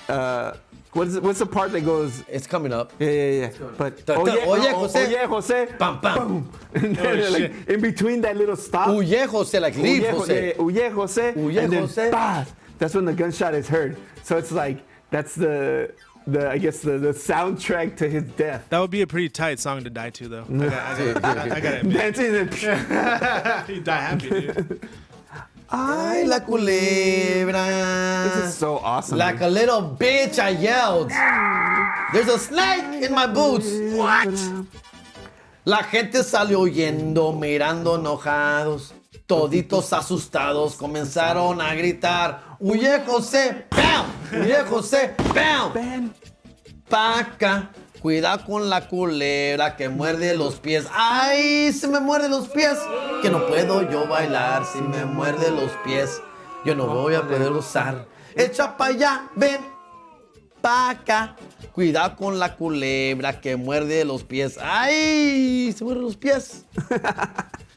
what's the part that goes? It's coming up. Yeah. But Oye, Jose, Bam, bam. boom. And then, like, in between that little stop. Uye Jose, like leave Jose. Uye Jose. Uye and then, Jose. bah, that's when the gunshot is heard. So it's like that's the I guess the soundtrack to his death. That would be a pretty tight song to die to, though. I gotta admit. Dancing and You die happy, dude. Ay, la culebra. This is so awesome. Like a little bitch, I yelled. There's a snake in my boots. What? La gente salió huyendo, mirando enojados. Toditos asustados comenzaron a gritar. Huye José, ¡pam! Huye José, ¡pam! Ben. Paca, cuida con la culebra que muerde los pies. ¡Ay, se me muerde los pies! Que no puedo yo bailar si me muerde los pies. Yo no voy a poder gozar. Echa pa' allá, ven. Paca, cuida con la culebra que muerde los pies. ¡Ay, se muerde los pies!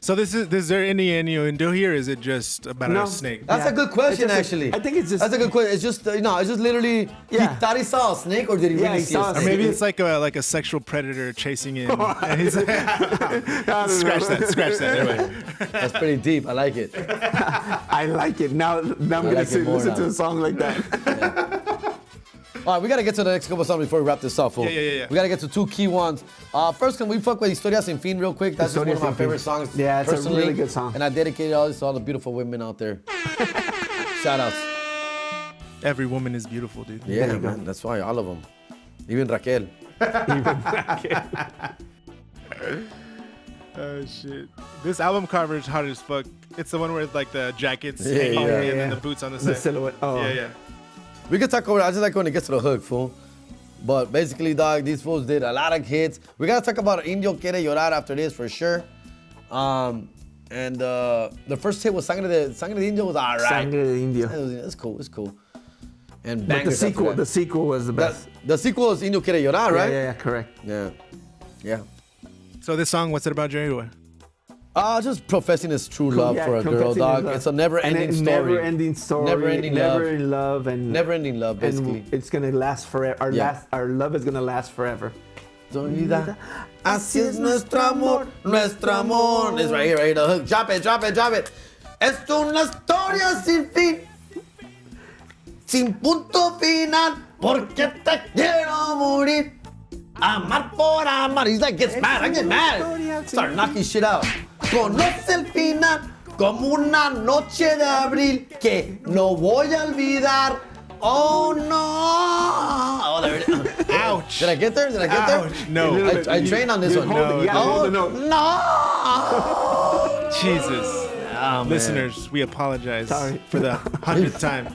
So is there any innuendo here? Or is it just about a snake? That's a good question, actually. I think it's just. That's a good question. It's just it's just literally. Yeah. He thought he saw a snake, or did he really he see saw a a snake? Or maybe it's like a sexual predator chasing him. And he's like, scratch that. Anyway. That's pretty deep. I like it. I like it. Now I'm gonna like it more listen now. to a song like that. All right, we gotta get to the next couple of songs before we wrap this up, fool. Yeah. We gotta get to two key ones. First, can we fuck with Historia Sin Fin real quick? That's just one of my favorite songs. Yeah, it's personally. a really good song. And I dedicated all this to all the beautiful women out there. Shoutouts. Every woman is beautiful, dude. Yeah, man. That's why all of them. Even Raquel. Oh shit! This album cover is hard as fuck. It's the one where like the jackets Yeah, hanging yeah. and then the boots on the side. The silhouette. Oh. Yeah. We could talk over. I just like when it gets to the hook, fool. But basically, dog, these fools did a lot of hits. We gotta talk about Indio Quiere Llorar after this for sure. And the first hit was Sangre de Indio was alright. Sangre de Indio. It's cool. And But bangers after that. the sequel was the best. The sequel is Indio Quiere Llorar, right? Yeah, correct. Yeah. So this song, what's it about, Jerry? What? Just professing his true love for a girl, dog. It's a never-ending story. Never-ending story. Never-ending love. Never in love and Never-ending love, basically. And it's gonna last forever. Our love is gonna last forever. Dormida. Así es nuestro amor. It's right here, the hook. Drop it. Es una historia sin fin, sin punto final, porque te quiero morir. Amar por amar. He's like, I get mad. Start knocking shit out. Conoce el final como una noche de abril que no voy a olvidar. Oh no! Oh, there it is. Ouch! Did I get there? Ouch! No. I trained on this one. No. Jesus. Oh, Listeners, we apologize Sorry. for the 100th time.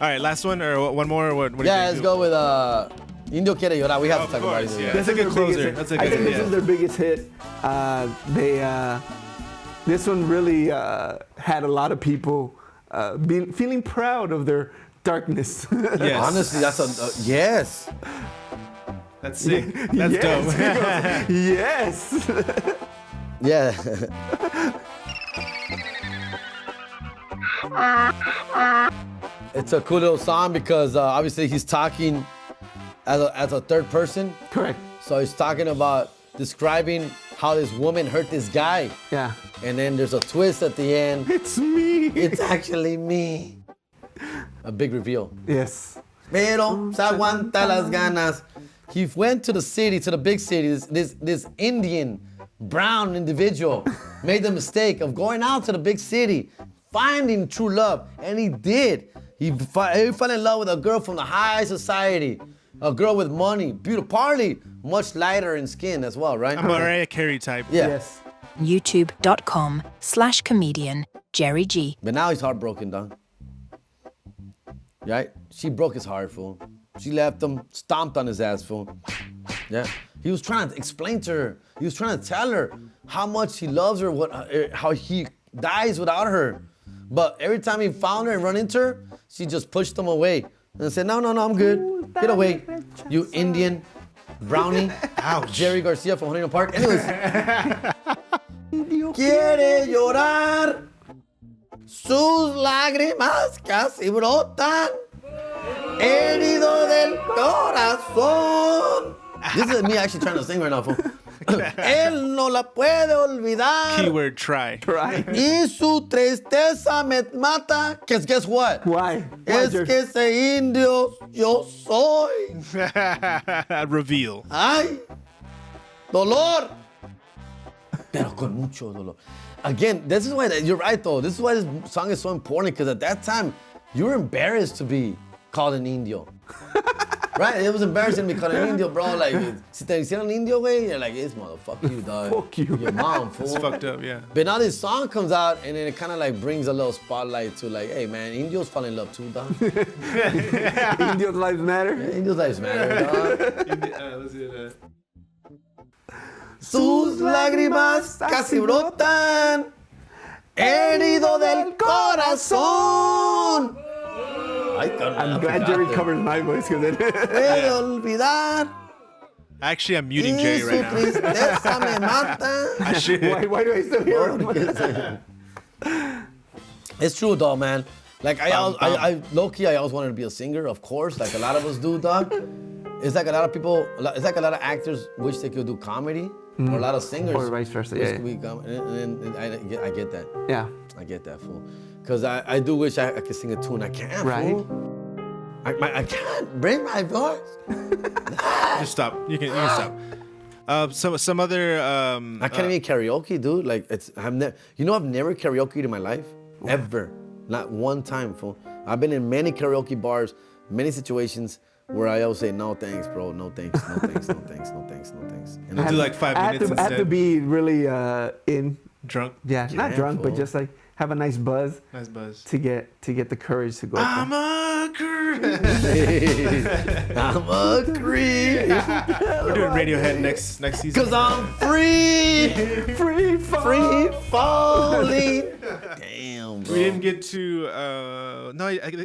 All right, last one or one more? Or what do you Yeah, think? let's go with Indio Quiere Llorar. We have to talk about it. Yeah. This That's a is good their biggest closer. hit. That's a I good think hit. this is their biggest hit. This one really had a lot of people feeling proud of their darkness. Yes. Honestly, that's a yes. That's sick. That's dope. Yes. Yeah. It's a cool little song because obviously he's talking as a third person. Correct. So he's talking about describing how this woman hurt this guy. Yeah. And then there's a twist at the end. It's me. It's actually me. A big reveal. Yes. Pero se aguanta las ganas. He went to the city, to the big city. This Indian, brown individual made the mistake of going out to the big city, finding true love, and he did. He fell in love with a girl from the high society, a girl with money, beautiful, partly much lighter in skin as well, right? I'm a Mariah Carey type. Yeah. Yes. youtube.com/comedian Jerry G. But now he's heartbroken, dog. Right? She broke his heart, fool. She left him, stomped on his ass, fool. Yeah. He was trying to explain to her. He was trying to tell her how much he loves her, how he dies without her. But every time he found her and run into her, she just pushed him away and said, no, I'm good. Get away, you Indian brownie. Ouch. Jerry Garcia from Huntington Park. Anyways. Quiere llorar, sus lágrimas casi brotan, herido del corazón. This is me actually trying to sing right now, fool. Él no la puede olvidar. Keyword try. Y su tristeza me mata. Guess what? Why? Es que ese indio yo soy. Reveal. Ay, dolor. Pero con mucho dolor. Again, this is why, you're right though. This is why this song is so important, because at that time, you were embarrassed to be called an indio. Right? It was embarrassing to be called an indio, bro. Like, si te hicieron indio, güey, you're like, it's motherfucker you, dog. Fuck you. Your mom, fool. It's fucked up, yeah. But now this song comes out, and then it kind of like brings a little spotlight to like, hey man, Indios fall in love too, dog. Indios lives matter. Yeah, Indios lives matter, dog. Let's do that. Sus lágrimas casi brotan, herido del corazón. I'm glad Jerry covers my voice, because it. Puede olvidar. Actually, I'm muting Jerry right now. Tristeza me mata. I should. Why do I still hear him? It's true, though, man. Like I low-key, I always wanted to be a singer, of course, like a lot of us do, dog. It's like a lot of people, it's like a lot of actors wish they could do comedy, or a lot of singers. Or vice versa, yeah. And I get that. Yeah. I get that, fool. Because I do wish I could sing a tune. I can't, right? Fool. I can't bring my voice. Just stop. You can stop. Some other. I can't even karaoke, dude. Like I've never karaoke'd in my life, ever, not one time, fool. I've been in many karaoke bars, many situations where I always say no thanks, bro, no thanks, no thanks, no thanks, no thanks, no thanks. And I'll do like 5 minutes instead. I have to be really drunk. Yeah, not drunk, but just like have a nice buzz. Nice buzz. To get the courage to go. I'm a creep. I'm a creep. We're doing Radiohead next season. Cause I'm free, free falling. Damn, bro. We didn't get to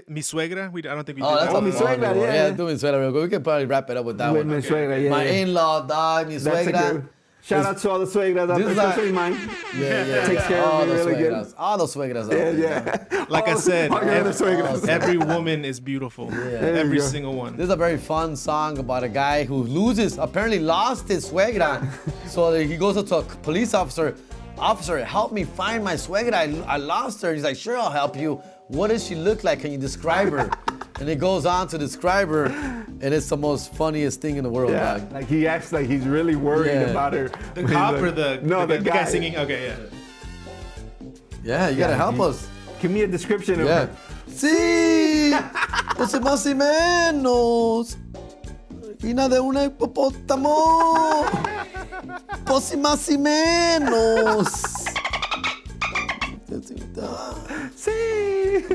Mi Suegra. I don't think we did that. Oh, Mi Suegra, yeah. Do Mi Suegra real quick. We could probably wrap it up with that one. Mi Suegra, yeah. My in-law, dog, Mi Suegra. Shout out to all the suegras out there, especially mine. Yeah. Takes care of me really good. All the suegras. Yeah. Like I said, every woman is beautiful. Yeah. Every single one. This is a very fun song about a guy who apparently lost his suegra. So he goes up to a police officer. Officer, help me find my suegra. I lost her. He's like, sure, I'll help you. What does she look like? Can you describe her? And he goes on to describe her, and it's the most funniest thing in the world. Yeah, dog. like he acts like he's really worried about her. The cop or the guy singing? Okay, yeah. Yeah, you gotta help us. Give me a description of her. Sí, pues más y menos. Hija de un hipopótamo. Pues más y menos. Sí.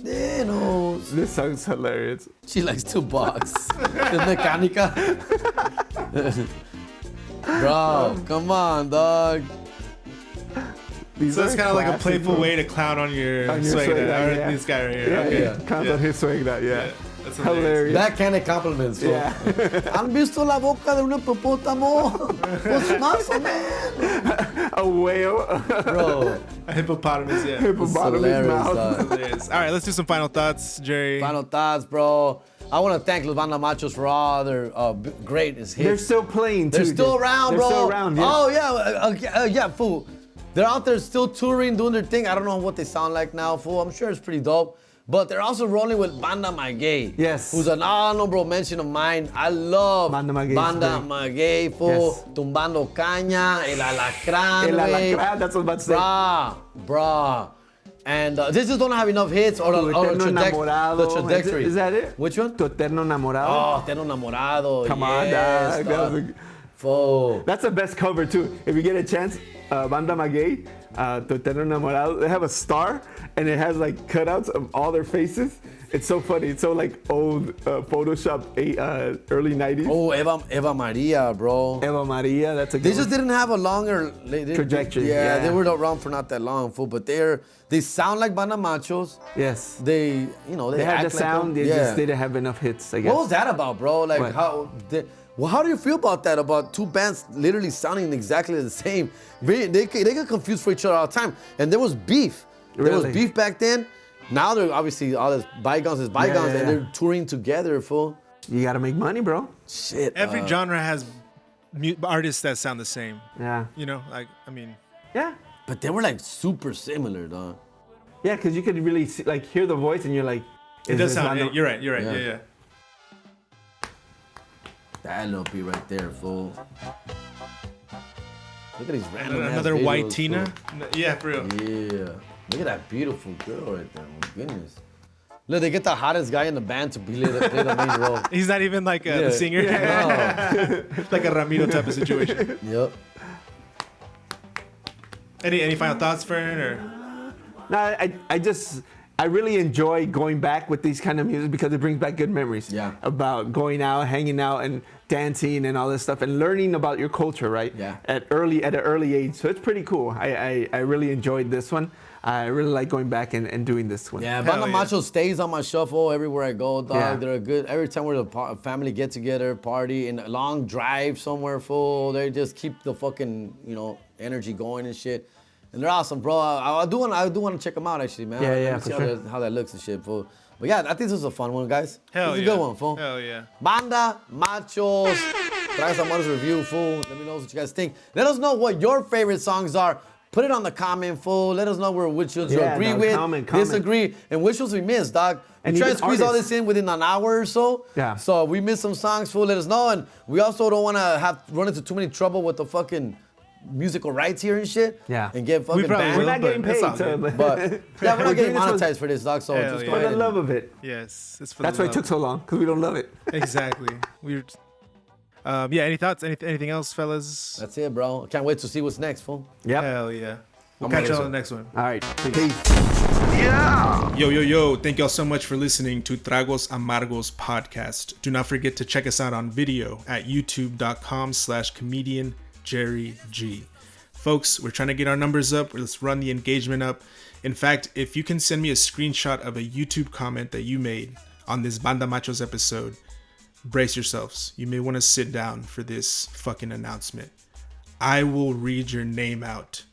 Menos. This song's hilarious. She likes to box. Es mecánica. Bro, come on, dog. So it's kind of like a playful way to clown on your suegra. Yeah. This guy right here. Yeah, Okay. yeah. Clowns on his suegra, yeah. That's hilarious. Backhanded compliments. So. Yeah. ¿Han visto la boca de un hipopótamo? Pues más o menos. A whale. Bro. A hippopotamus, yeah. Hippopotamus mouth. Hilarious. All right, let's do some final thoughts, Jerry. Final thoughts, bro. I want to thank Los Banda Machos for all their great hits. They're still playing, too. They're still around, bro. They're still around, yeah. Oh, yeah. Yeah, fool. They're out there still touring, doing their thing. I don't know what they sound like now, fool. I'm sure it's pretty dope. But they're also rolling with Banda Machos. Yes. Who's an honorable mention of mine. I love Banda Machos. Banda Machos, fool. Yes. Tumbando Caña, El Alacrán. El Alacrán, that's what I was about to say. Bruh. And they just don't have enough hits or the trajectory. Is that it? Which one? Tu Eterno Enamorado. Oh, Eterno Enamorado. Come on, dog. That's the best cover, too. If you get a chance, Banda Machos, Tu Eterno Enamorado, they have a star, and it has like cutouts of all their faces. It's so funny. It's so like old Photoshop early 90s. Oh, Eva Maria, bro. Eva Maria, that's a good They just didn't have a longer trajectory. Yeah, they were around for not that long, fool. But they sound like Banda Machos. Yes. They had the sound. They just didn't have enough hits, I guess. What was that about, bro? Like what? how do you feel about that? About two bands literally sounding exactly the same? They get confused for each other all the time. And there was beef. There was beef back then. Now they're obviously all this bygones is bygones, and they're touring together, fool. You gotta make money, bro. Shit. Every genre has artists that sound the same. Yeah. You know, like, I mean. Yeah. But they were like super similar, dog. Yeah, because you could really see, like hear the voice, and you're like, it does sound. You're right. Yeah. That little beat right there, fool. Look at these random another videos, white Tina. Fool. Yeah, for real. Yeah. Look at that beautiful girl right there. My goodness. Look, they get the hottest guy in the band to play the main role. He's not even like the singer. Yeah. Like a Ramiro type of situation. Yep. Any final thoughts, Fern? Or? No, I really enjoy going back with these kind of music because it brings back good memories. Yeah. About going out, hanging out, and dancing and all this stuff, and learning about your culture, right? Yeah. At an early age, so it's pretty cool. I really enjoyed this one. I really like going back and doing this one. Yeah, Banda Machos stays on my shuffle everywhere I go, dog. Yeah. They're good. Every time we're a family get together, party, and a long drive somewhere, full, they just keep the fucking energy going and shit. And they're awesome, bro. I do want to check them out, actually, man. Yeah, see for sure. how that looks and shit, fool. But yeah, I think this was a fun one, guys. Hell this is yeah. a good one, fool. Hell yeah. Banda Machos. Tragos Amargos review, fool. Let me know what you guys think. Let us know what your favorite songs are. Put it on the comment, fool. Let us know which ones you agree with, comment. disagree, and which ones we missed, dog. We try to squeeze all this in within an hour or so. Yeah. So if we missed some songs, fool, let us know. And we also don't want to run into too many trouble with the fucking musical rights here and shit. Yeah. And get fucking banned. We're not getting paid, but yeah, we're not getting monetized for this, dog. So just go for ahead. the love of it. Yes. It's for That's the why love. it took so long, because we don't love it. Exactly. We're. Any thoughts? Anything else, fellas? That's it, bro. Can't wait to see what's next, fool. Yep. Hell yeah. We'll catch you on the next one. All right. Peace. Yo. Thank y'all so much for listening to Tragos Amargos podcast. Do not forget to check us out on video at youtube.com/comedian Jerry G. Folks, we're trying to get our numbers up. Let's run the engagement up. In fact, if you can send me a screenshot of a YouTube comment that you made on this Banda Machos episode, brace yourselves. You may want to sit down for this fucking announcement. I will read your name out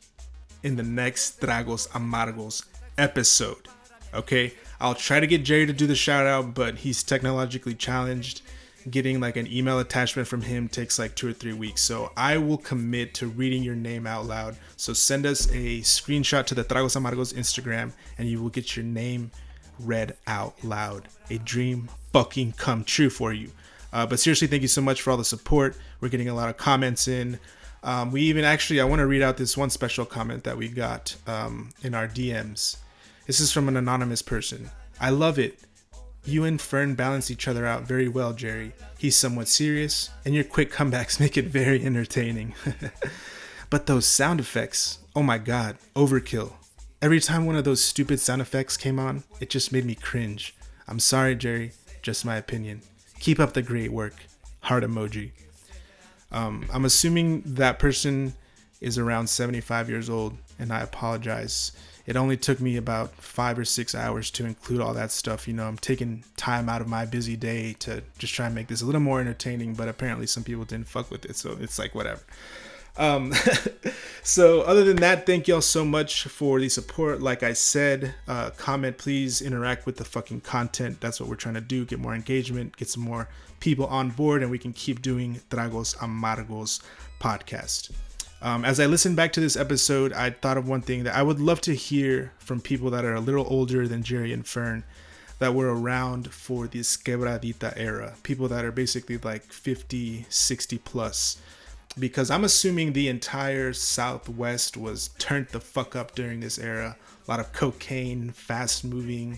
in the next Tragos Amargos episode. Okay? I'll try to get Jerry to do the shout out, but he's technologically challenged. Getting like an email attachment from him takes like 2 or 3 weeks. So I will commit to reading your name out loud. So send us a screenshot to the Tragos Amargos Instagram and you will get your name read out loud. A dream fucking come true for you. But seriously, thank you so much for all the support. We're getting a lot of comments in. We even I want to read out this one special comment that we got in our DMs. This is from an anonymous person. I love it. You and Fern balance each other out very well, Jerry. He's somewhat serious, and your quick comebacks make it very entertaining. But those sound effects, oh my god, overkill. Every time one of those stupid sound effects came on, it just made me cringe. I'm sorry, Jerry, just my opinion. Keep up the great work. Heart emoji. I'm assuming that person is around 75 years old, and I apologize. It only took me about 5 or 6 hours to include all that stuff. I'm taking time out of my busy day to just try and make this a little more entertaining, but apparently some people didn't fuck with it, so it's like whatever. So other than that, thank y'all so much for the support. Like I said, comment, please interact with the fucking content. That's what we're trying to do, get more engagement, get some more people on board, and we can keep doing Tragos Amargos podcast. As I listened back to this episode, I thought of one thing that I would love to hear from people that are a little older than Jerry and Fern, that were around for this Quebradita era. People that are basically like 50, 60 plus. Because I'm assuming the entire Southwest was turned the fuck up during this era. A lot of cocaine, fast moving,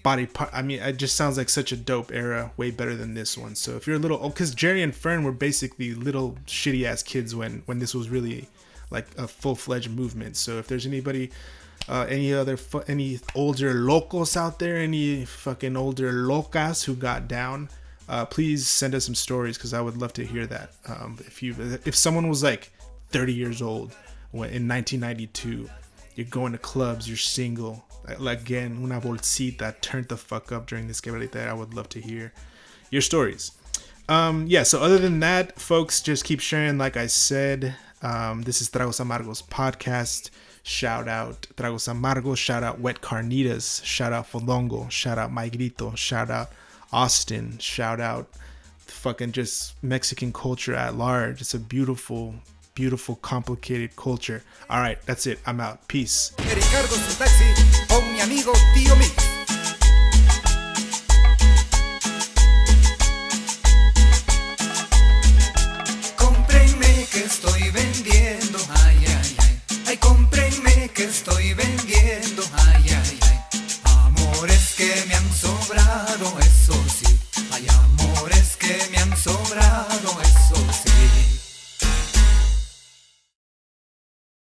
body part. I mean, it just sounds like such a dope era, way better than this one. So if you're a little old, because Jerry and Fern were basically little shitty ass kids when this was really like a full-fledged movement. So if there's anybody Any older locals out there, any fucking older locas who got down, please send us some stories, because I would love to hear that. If someone was like 30 years old in 1992, you're going to clubs, you're single, again, una bolsita, turned the fuck up during this Quebradita, I would love to hear your stories. So other than that, folks, just keep sharing. Like I said, this is Tragos Amargos podcast. Shout out Tragos Amargos, shout out Wet Carnitas, shout out Fodongo, shout out My Grito, shout out Austin, shout out fucking just Mexican culture at large. It's a beautiful, beautiful, complicated culture. All right, that's it. I'm out. Peace. Cómprenme que estoy vendiendo, ay, ay, ay, ay, cómprenme que estoy vendiendo.